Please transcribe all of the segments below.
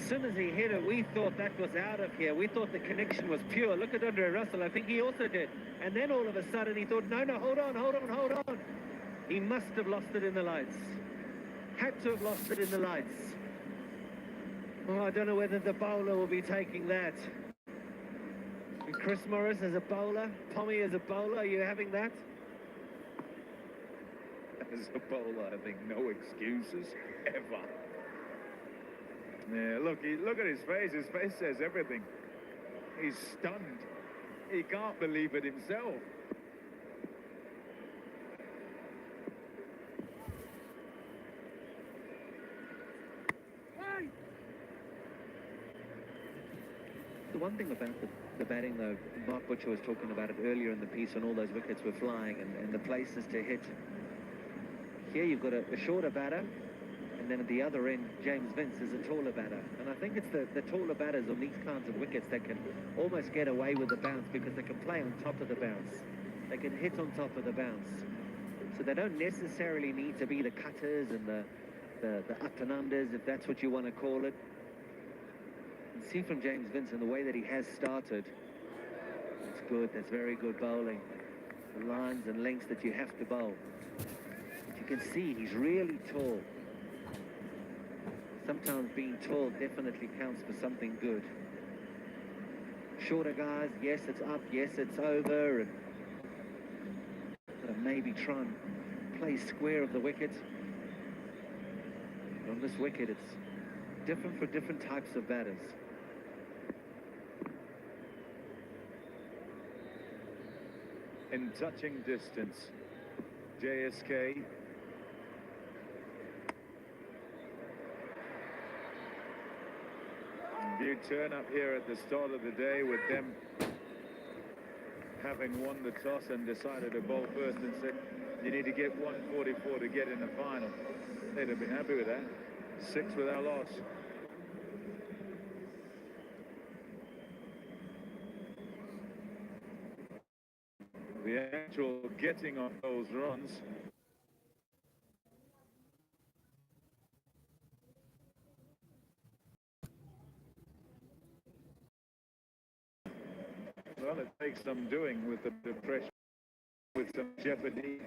soon as he hit it, we thought that was out of here. We thought the connection was pure. Look at Andre Russell. I think he also did. And then all of a sudden he thought, no, hold on. He must have lost it in the lights. Had to have lost it in the lights. Oh, I don't know whether the bowler will be taking that. And Chris Morris as a bowler, Tommy as a bowler, are you having that? As a bowler, I think no excuses, ever. Yeah, look at his face. His face says everything. He's stunned. He can't believe it himself. The one thing about the batting, though, Mark Butcher was talking about it earlier in the piece when all those wickets were flying and the places to hit. Here you've got a shorter batter, and then at the other end, James Vince is a taller batter. And I think it's the taller batters on these kinds of wickets that can almost get away with the bounce because they can play on top of the bounce. They can hit on top of the bounce. So they don't necessarily need to be the cutters and the up and unders, if that's what you want to call it. You can see from James Vince and the way that he has started, it's good, that's very good bowling. The lines and lengths that you have to bowl. But you can see he's really tall. Sometimes being tall definitely counts for something good. Shorter guys, yes, it's up, yes, it's over, and maybe try and play square of the wicket. But on this wicket, it's different for different types of batters. In touching distance, JSK. You turn up here at the start of the day with them having won the toss and decided to bowl first and said you need to get 144 to get in the final. They'd have been happy with that. 6 without loss. The actual getting of those runs. Well, it takes some doing with the pressure, with some jeopardy.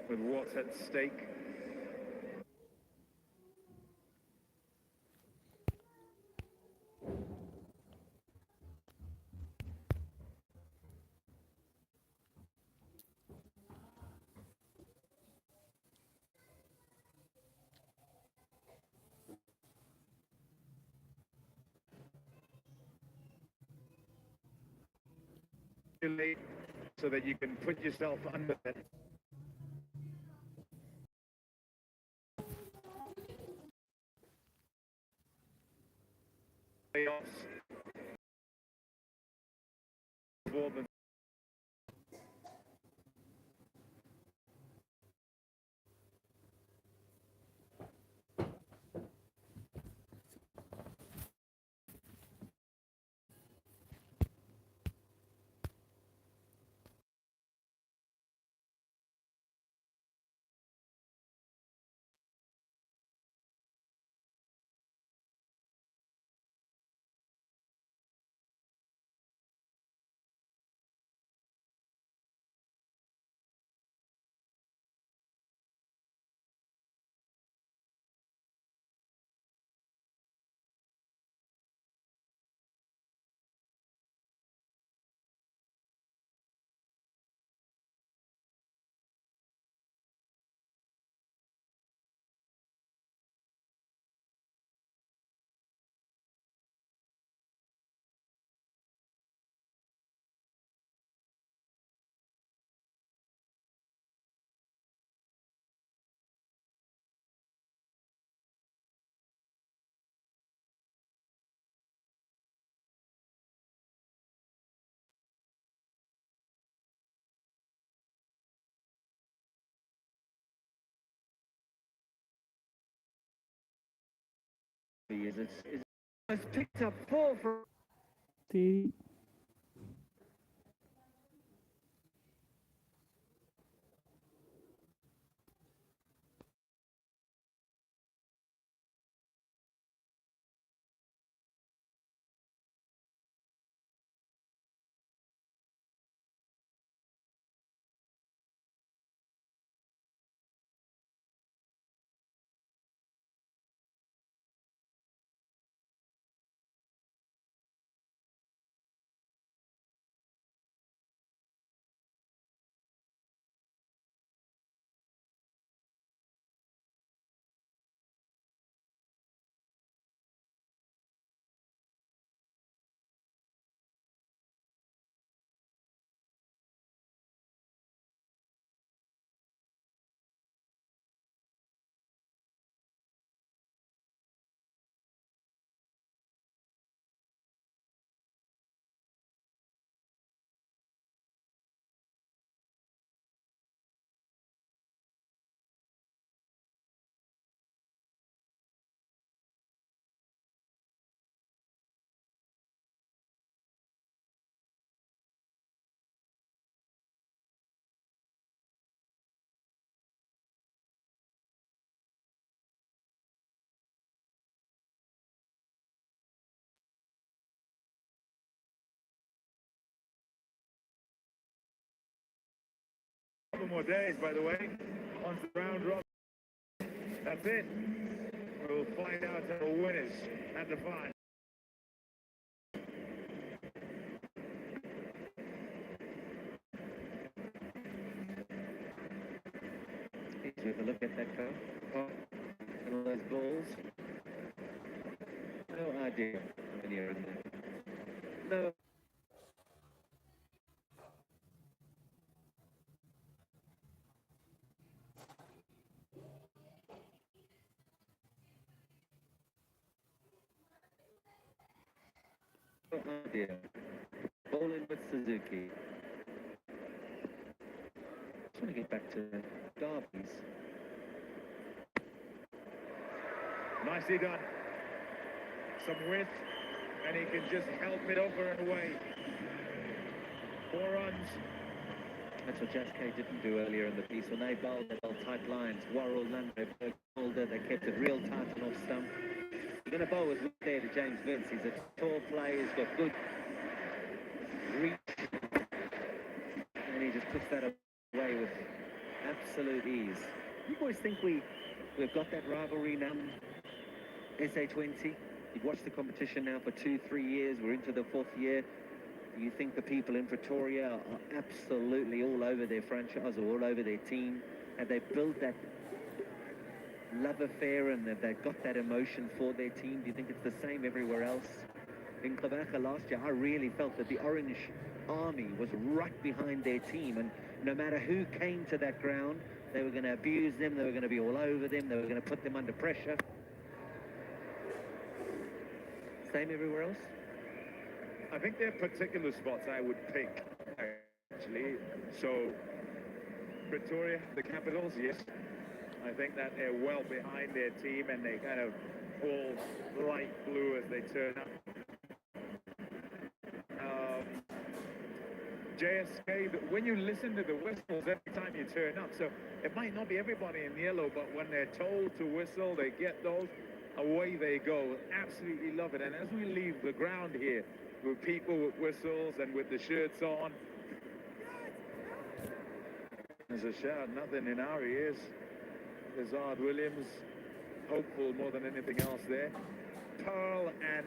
With what's at stake. So that you can put yourself under that. Playoffs. years. It's picked up 4 from... The Couple more days, by the way, on the round robin. That's it. We'll find out the winners at the final. Have a look at that car. Oh, and all those balls. No idea how many are in there. No. No idea. Bowling with Suzuki. Just want to get back to derbies. Nicely done. Some width, and he can just help it over and away. 4 runs. That's what Jaske didn't do earlier in the piece. When they bowled, they bowled tight lines. Worrell, Landry, Mulder, they kept it real tight and off stump. You're going to bowl with there to James Vince. He's a tall player. He's got good reach. And he just puts that away with absolute ease. You boys think we've got that rivalry now? SA20. You've watched the competition now for 2-3 years. We're into the 4th year. Do you think the people in Pretoria are absolutely all over their franchise or all over their team? Have they built that love affair and have they got that emotion for their team? Do you think it's the same everywhere else? In Klavaka last year, I really felt that the Orange Army was right behind their team, and no matter who came to that ground, they were going to abuse them, they were going to be all over them, they were going to put them under pressure. Same everywhere else? I think there are particular spots I would pick, actually. So, Pretoria, the Capitals, yes. I think that they're well behind their team and they kind of all light blue as they turn up. JSK, but when you listen to the whistles every time you turn up, so it might not be everybody in yellow, but when they're told to whistle, they get those, away they go. Absolutely love it. And as we leave the ground here, with people with whistles and with the shirts on, there's a shout, nothing in our ears. Lazard Williams, hopeful more than anything else there. Pearl and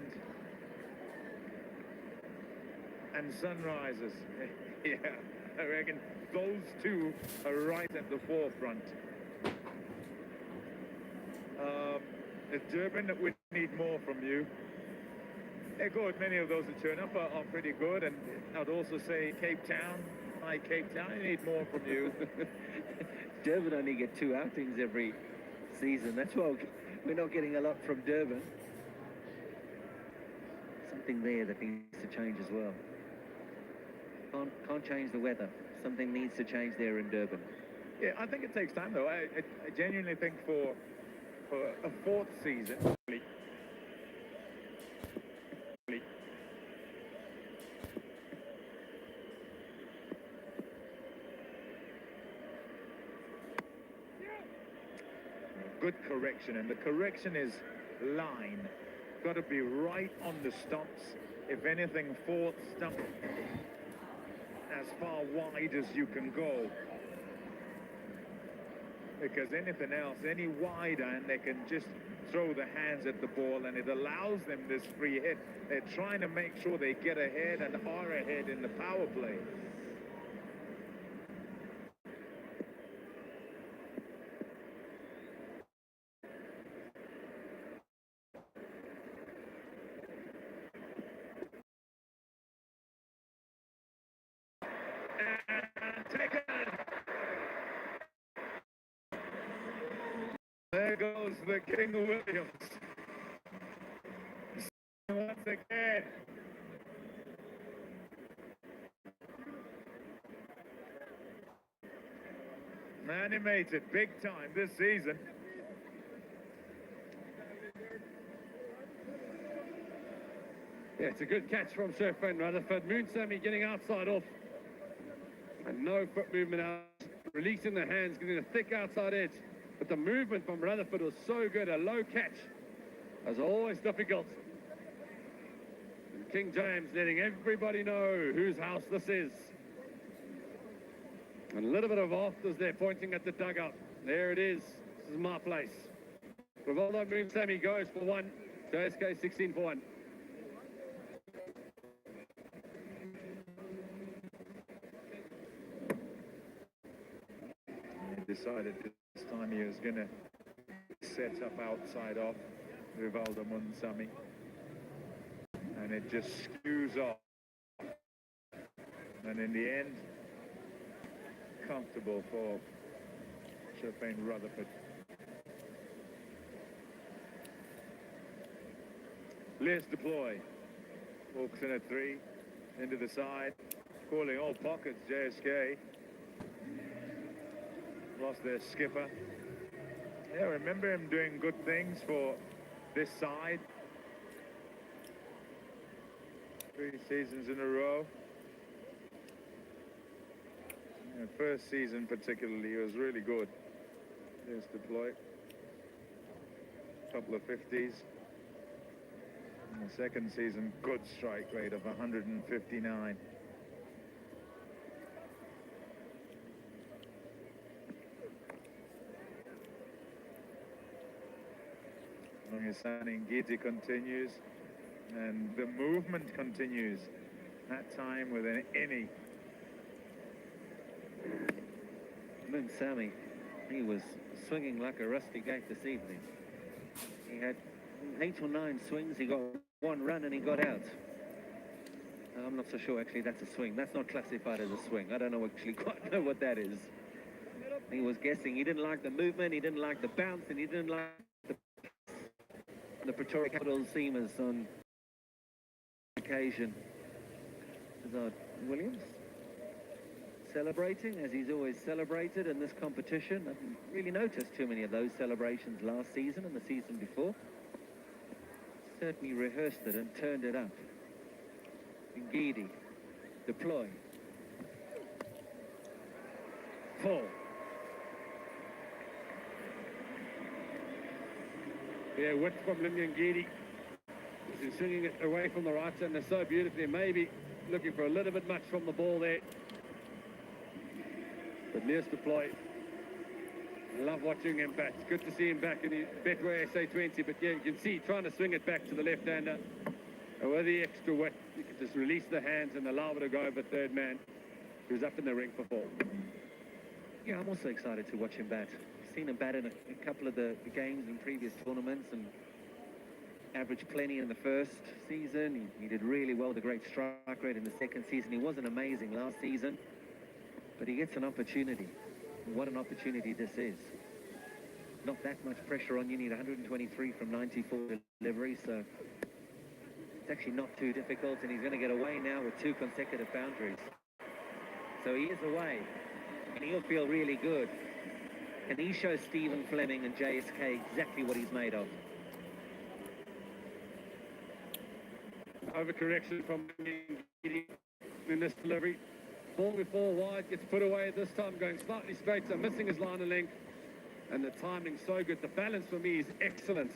Sunrisers. Yeah, I reckon those two are right at the forefront. Durban, we need more from you. Yeah, good. Many of those that turn up are pretty good, and I'd also say Cape Town. Hi, Cape Town, I need more from you. Durban only get 2 outings every season. That's why we're not getting a lot from Durban. Something there that needs to change as well. Can't change the weather. Something needs to change there in Durban. Yeah, I think it takes time, though. I genuinely think for a 4th season, good correction, and the correction is line. Got to be right on the stumps. If anything, fourth stump as far wide as you can go. Because anything else, any wider, and they can just throw the hands at the ball, and it allows them this free hit. They're trying to make sure they get ahead and are ahead in the power play. And taken. There goes the King Williams. Once again. Animated big time this season. Yeah, it's a good catch from Sir Fran Rutherford. Moonsamy getting outside off. And no foot movement out. Releasing the hands, getting a thick outside edge. But the movement from Rutherford was so good. A low catch, as always, difficult. And King James letting everybody know whose house this is. And a little bit of afters there pointing at the dugout. There it is. This is my place. Rivaldo Moonsamy goes for one. JSK 16 for one. He decided this time he was going to set up outside off Rivaldo Moonsamy. And it just skews off. And in the end, comfortable for Sir Fran Rutherford. Let's deploy. Walks in at 3, into the side, calling all pockets, JSK. Lost their skipper. Yeah, remember him doing good things for this side. 3 seasons in a row. Yeah, first season particularly, he was really good. Let's deploy. Couple of 50s. In the second season, good strike rate of 159. Ngidi continues, and the movement continues. That time with an innie. Moonsamy, he was swinging like a rusty gate this evening. He had 8 or 9 swings, he got 1 run and he got out. I'm not so sure actually that's a swing. That's not classified as a swing. I don't know actually quite know what that is. He was guessing. He didn't like the movement, he didn't like the bounce, and he didn't like the Pretoria Capital seamers on occasion. Williams celebrating as he's always celebrated in this competition. I didn't really notice too many of those celebrations last season and the season before. Certainly rehearsed it and turned it up. Ngidi, deploy. 4. Yeah, width from Ngidi. He's swinging it away from the right side so beautifully. Maybe looking for a little bit much from the ball there. But nears to play. I love watching him bat. It's good to see him back in the Betway SA20. But yeah, you can see trying to swing it back to the left-hander. And with the extra width, you can just release the hands and allow it to go over third man, who's up in the ring for 4. Yeah, I'm also excited to watch him bat. Seen him bat in a couple of the games in previous tournaments and averaged plenty in the first season. He did really well, the great strike rate in the second season. He wasn't amazing last season, but he gets an opportunity. What an opportunity this is. Not that much pressure on you. Need 123 from 94 delivery, so it's actually not too difficult, and he's going to get away now with 2 consecutive boundaries. So he is away, and he'll feel really good. And he shows Stephen Fleming and JSK exactly what he's made of. Overcorrection from Ngidi in this delivery. Ball before wide, gets put away this time, going slightly straight, so missing his line of length. And the timing's so good. The balance for me is excellent.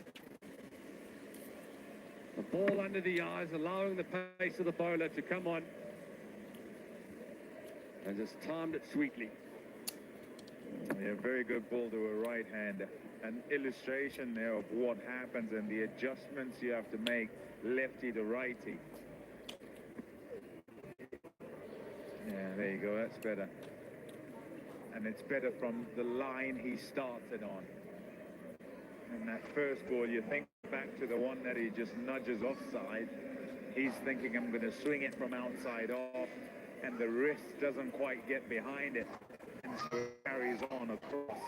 The ball under the eyes, allowing the pace of the bowler to come on. And just timed it sweetly. Yeah, very good ball to a right-hander. An illustration there of what happens and the adjustments you have to make lefty to righty. Yeah, there you go, that's better. And it's better from the line he started on. And that first ball, you think back to the one that he just nudges offside. He's thinking, I'm going to swing it from outside off, and the wrist doesn't quite get behind it, and so it carries on across.